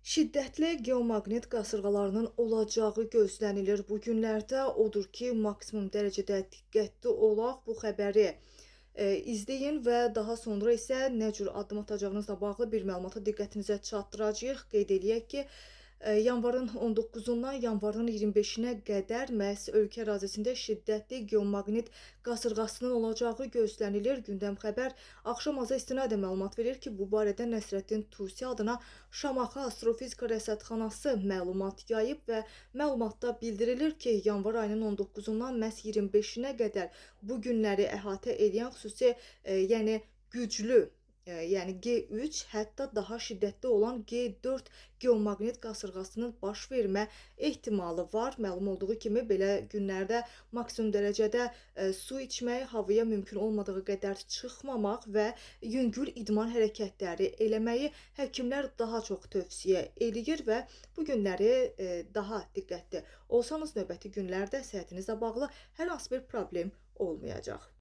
Şiddətli geomaqnit qasırğalarının olacağı gözlənilir. Bu günlərdə odur ki, maksimum dərəcədə diqqətli olaq. Bu xəbəri izləyin və daha sonra isə nə cür addım atacağınızla bağlı bir məlumata diqqətinizə çatdıracağıq. Qeyd eləyək ki, yanvarın 19-dan yanvarın 25-nə qədər məhz ölkə ərazisində şiddətli geomaqnit qasırğasının olacağı gözlənilir. Gündəm xəbər axşamaza istinadən məlumat verir ki, bu barədə Nəsrəddin Tusi adına Şamaxı Astrofizika Rəsədxanası məlumat yayıb və məlumatda bildirilir ki, yanvar ayının 19-dan məhz 25-nə qədər bu günləri əhatə edən xüsusi, yəni güclü, yəni G3, hətta daha şiddətli olan G4 geomaqnit qasırğasının baş vermə ehtimalı var. Məlum olduğu kimi belə günlərdə maksimum dərəcədə su içmək, havaya mümkün olmadığı qədər çıxmamaq və yüngül idman hərəkətləri eləməyi həkimlər daha çox tövsiyə eləyir və bu günləri daha diqqətli olsanız növbəti günlərdə səhhətinizlə bağlı hər hansı bir problem olmayacaq.